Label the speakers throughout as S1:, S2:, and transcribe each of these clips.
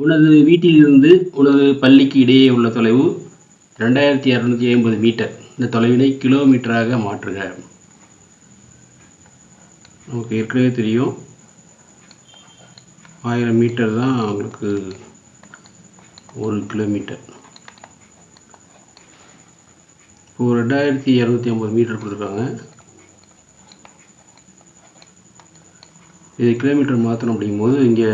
S1: உனது வீட்டிலிருந்து உனது பள்ளிக்கு இடையே உள்ள தொலைவு 2250 மீட்டர். இந்த தொலைவினை கிலோமீட்டராக மாற்றுக. நமக்கு ஏற்கனவே தெரியும் 1000 மீட்டர் தான் உங்களுக்கு 1 கிலோமீட்டர். இப்போ 2250 மீட்டர் கொடுத்துருக்காங்க. இது கிலோமீட்டர் மாற்றணும் அப்படிங்கும்போது இங்கே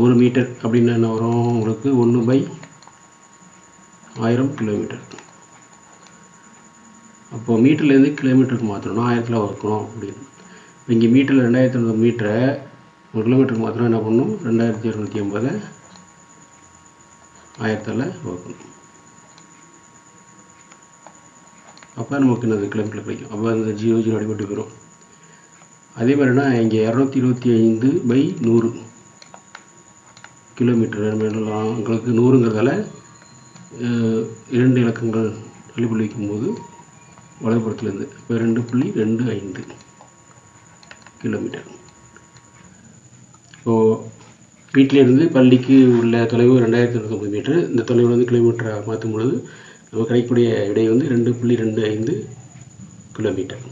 S1: 1 மீட்டர் அப்படின்னு என்ன வரும் உங்களுக்கு 1/1000 கிலோமீட்டர். அப்போது மீட்டர்லேருந்து கிலோமீட்டருக்கு மாற்றணும்னா 1000 வகுக்கணும் அப்படின்னு. இங்கே மீட்டரில் 2250 மீட்டரை 1 கிலோமீட்டருக்கு மாற்றணும் என்ன பண்ணணும் 2250 1000 வகுக்கணும். அப்போ நமக்கு என்னது கிலோமீட்டர் கிடைக்கும். அப்போ அந்த 0 அடிபட்டு போயிடும். அதே மாதிரினா இங்கே 225/100 கிலோமீட்டர் உங்களுக்கு 100ங்கிறதால 2 இலக்கங்கள் தள்ளுபடி வைக்கும்போது வலதுபுறத்துலேருந்து இப்போ 2.25 கிலோமீட்டர். இப்போது வீட்டிலேருந்து பள்ளிக்கு உள்ள தொலைவு 2250 மீட்டர். இந்த தொலைவு வந்து கிலோமீட்டராக மாற்றும் பொழுது நம்ம கிடைக்கக்கூடிய விடை வந்து 2.25 கிலோமீட்டர்.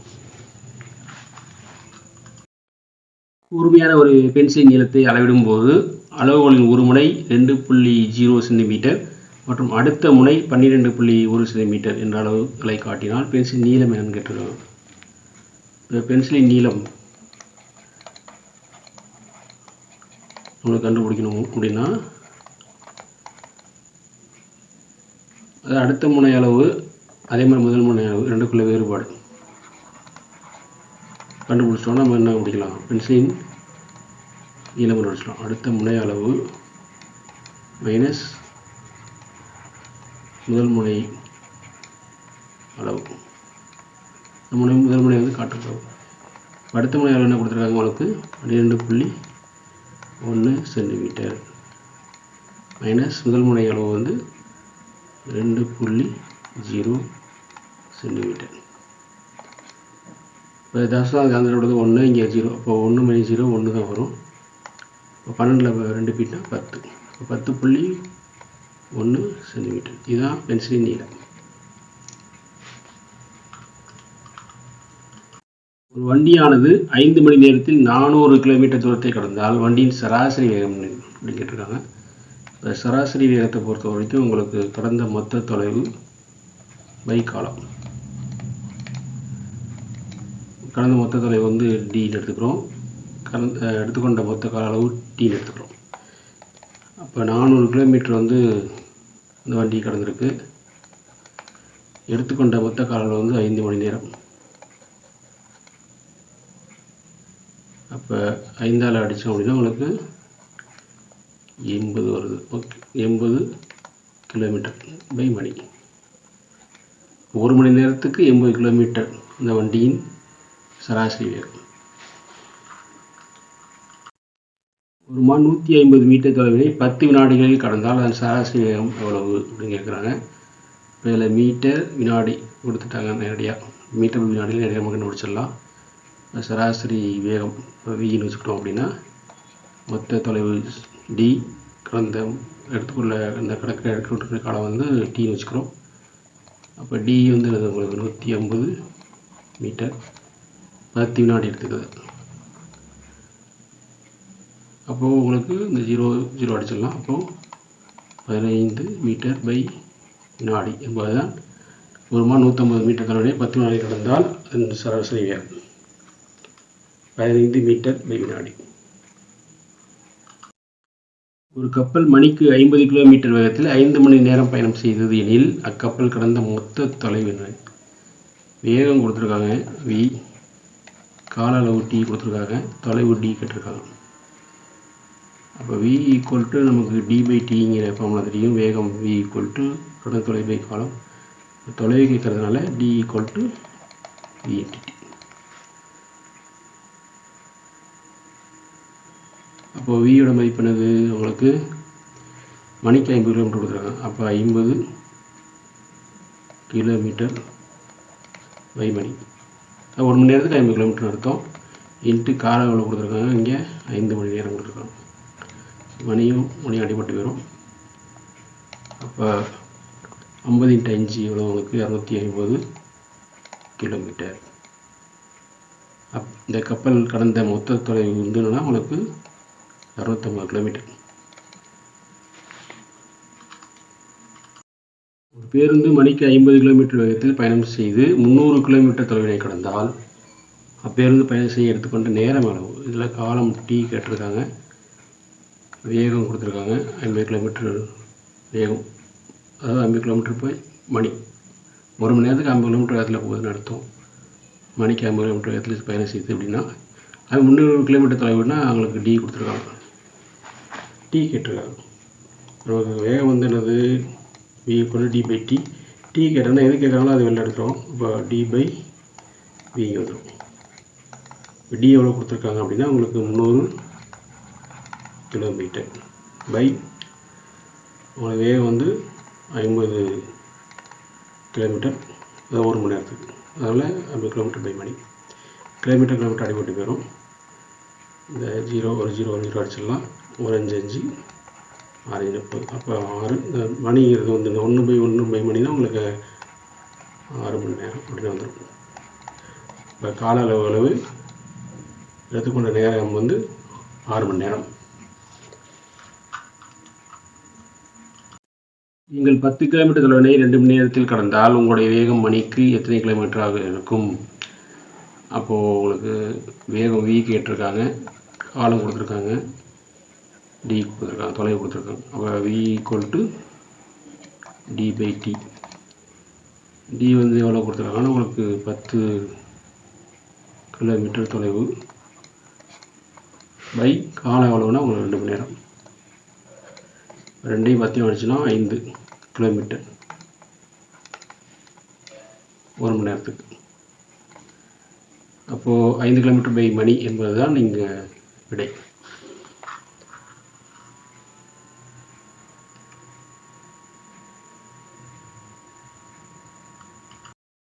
S1: கூர்மையான ஒரு பென்சில் நீளத்தை அளவிடும் போது அளவுகோலின் ஒரு முனை 2.0 சென்டிமீட்டர் மற்றும் அடுத்த முனை 12.1 சென்டிமீட்டர் என்ற அளவுகளை காட்டினால் பென்சில் நீளம் என்னன்னு கேட்டிருக்காங்க. இந்த பென்சிலின் நீளம் நம்மளுக்கு கண்டுபிடிக்கணும் அப்படின்னா அது அடுத்த முனை அளவு அதே மாதிரி முதல் முனை அளவு ரெண்டுக்குள்ள வேறுபாடு கண்டுபிடிச்சோன்னா நம்ம என்ன முடிக்கலாம் பென்சிலின் நீளம் கண்டுபிடிச்சலாம். அடுத்த முனை அளவு மைனஸ் முதல் முனை அளவு. முதல் முனை வந்து காட்டுறளவு. அடுத்த முனை அளவு என்ன கொடுத்துருக்காங்க உங்களுக்கு 12.1 சென்டிமீட்டர் மைனஸ் முதல் முனை அளவு வந்து 2.0 சென்டிமீட்டர். இப்போ தசம காந்தத்தோடது 1 இங்கே 0. அப்போ 1 - 0 1 தான் வரும். இப்போ 12ல் 2 பீட்னா 10. இப்போ 10.1 சென்டிமீட்டர். இதுதான் பென்சிலின் நீளம். ஒரு வண்டியானது 5 மணி நேரத்தில் 400 கிலோமீட்டர் தூரத்தை கடந்தால் வண்டியின் சராசரி வேகம் அப்படின்னு கேட்டிருக்காங்க. இப்போ சராசரி வேகத்தை பொறுத்த வரைக்கும் உங்களுக்கு கடந்த மொத்த தொலைவு பை காலம். கடந்த மொத்த தொலைவு வந்து டின்னு எடுத்துக்கிறோம். எடுத்துக்கொண்ட மொத்த கால அளவு டின்னு எடுத்துக்கிறோம். அப்போ 400 கிலோமீட்டர் வந்து இந்த வண்டி கடந்திருக்கு. எடுத்துக்கொண்ட மொத்த கால அளவு வந்து 5 மணி நேரம். அப்போ 5ஆல் அடித்தோம் அப்படின்னா உங்களுக்கு 80 வருது. ஓகே, 80 கிலோமீட்டர் பை மணி. 1 மணி நேரத்துக்கு 80 கிலோமீட்டர் இந்த வண்டியின் சராசரி வேகம். ஒரு மான் 150 மீட்டர் தொலைவினை 10 வினாடிகளில் கடந்தால் அதன் சராசரி வேகம் எவ்வளவு அப்படின்னு கேட்குறாங்க. இப்போ இதில் மீட்டர் வினாடி கொடுத்துட்டாங்க. நேரடியாக மீட்டர் வினாடியில் நேரடியாக நம்ம கண்டுபிடிச்சிடலாம். சராசரி வேகம் வின்னு வச்சுக்கிட்டோம் அப்படின்னா மொத்த தொலைவு டி கடந்த எடுத்துக்கொள்ள இந்த எடுத்துக்கிற காலம் வந்து டின்னு வச்சுக்கிறோம். அப்போ டி வந்து உங்களுக்கு 150 மீட்டர் 10 வினாடி எடுத்துக்குது. அப்போது உங்களுக்கு இந்த 0 அடிச்சிடலாம். அப்போது 15 மீட்டர் பை வினாடி என்பதுதான் ஒரு மான் 150 மீட்டர் தொலைவினை 10 வினாடி கடந்தால் அந்த சராசரி வேகம் 15 மீட்டர் பை வினாடி. ஒரு கப்பல் மணிக்கு 50 கிலோமீட்டர் வேகத்தில் 5 மணி நேரம் பயணம் செய்தது எனில் அக்கப்பல் கடந்த மொத்த தொலைவு என்ன? வேகம் கொடுத்துருக்காங்க வி, கால அளவு டி கொடுத்துருக்காங்க, தொலைவு டி கேட்டிருக்காங்க. அப்போ வி ஈக்குவல் டு நமக்கு டி பை டிங்கிற ஃபார்முலா தெரியும். வேகம் வி ஈக்குவல் டு கடந்த தொலைவு பை காலம். தொலைவு கேட்கறதுனால d equal to v into t. அப்போது வியோட மதிப்பு என்னது உங்களுக்கு மணிக்கு 50 கிலோமீட்டர் கொடுத்துருக்காங்க. அப்போ 50 கிலோமீட்டர் பை மணி. 1 மணி நேரத்துக்கு 50 கிலோமீட்டர் அர்த்தம். இன்ட்டு கால எவ்வளோ கொடுத்துருக்காங்க இங்கே 5 மணி நேரம் கொடுத்துருக்காங்க. மணியும் அடிபட்டு போயிடும். அப்போ 50 × 5 எவ்வளோ உங்களுக்கு 250 கிலோமீட்டர். இந்த கப்பல் கடந்த மொத்த தொலைவு வந்துன்னா உங்களுக்கு 250 கிலோமீட்டர். ஒரு பேருந்து மணிக்கு 50 கிலோமீட்டர் வேகத்தில் பயணம் செய்து 300 கிலோமீட்டர் தொலைவினை கடந்தால் அப்பேருந்து பயணம் செய்ய எடுத்துக்கொண்ட நேரம் அளவு. இதில் காலம் T கேட்டிருக்காங்க, வேகம் கொடுத்துருக்காங்க 50 கிலோமீட்டர் வேகம், அதாவது 50 கிலோமீட்டர் போய் மணி. ஒரு மணி நேரத்துக்கு 50 கிலோமீட்டர் வேகத்தில் போகுதுன்னு அர்த்தம். மணிக்கு 50 கிலோமீட்டர் வேகத்தில் பயணம் செய்யுது அப்படின்னா அது 300 கிலோமீட்டர் தொலைவுன்னா அவங்களுக்கு D கொடுத்துருக்காங்க, T கேட்டிருக்காங்க. நமக்கு வேகம் வந்து என்னது V = D/T. T கேட்டோன்னா எது கேட்குறாங்களோ அது வெளில எடுத்துரும். இப்போ D/V வந்துடும். இப்போ D எவ்வளோ கொடுத்துருக்காங்க அப்படின்னா உங்களுக்கு 300 கிலோமீட்டர் பை உங்களுக்கு வேகம் வந்து 50 கிலோமீட்டர், அதாவது ஒரு மணி நேரத்துக்கு. அதனால் 50 கிலோமீட்டர் பை மணி. கிலோமீட்டர் அடிபட்டு போயிடும். இந்த 0 ஒரு 0 அடிச்சிடலாம். 1 5 5 6 30. அப்போ 6 இந்த மணிங்கிறது வந்து இந்த 1/1 பை மணி தான் உங்களுக்கு 6 மணி நேரம் அப்படின்னு வந்துடும். இப்போ கால அளவு எடுத்துக்கொண்ட நேரம் வந்து 6 மணி நேரம். நீங்கள் 10 கிலோமீட்டர் தொலைவினை 2 மணி நேரத்தில் கடந்தால் உங்களுடைய வேகம் மணிக்கு எத்தனை கிலோமீட்டராக இருக்கும்? அப்போது உங்களுக்கு வேகம் V கேட்டிருக்காங்க, காலம் கொடுத்துருக்காங்க, D கொடுத்துருக்காங்க, தொலைவு கொடுத்துருக்காங்க. அப்போ V = D/T. D வந்து எவ்வளோ கொடுத்துருக்காங்கன்னா உங்களுக்கு 10 கிலோமீட்டர் தொலைவு பை காலம் எவ்வளோன்னா உங்களுக்கு 2 மணி நேரம். 2ஐயும் 10ஐயும் அடிச்சுன்னா 5 கிலோமீட்டர் ஒரு மணி நேரத்துக்கு. அப்போது 5 கிலோமீட்டர் பை மணி என்பது தான் நீங்கள் விடை.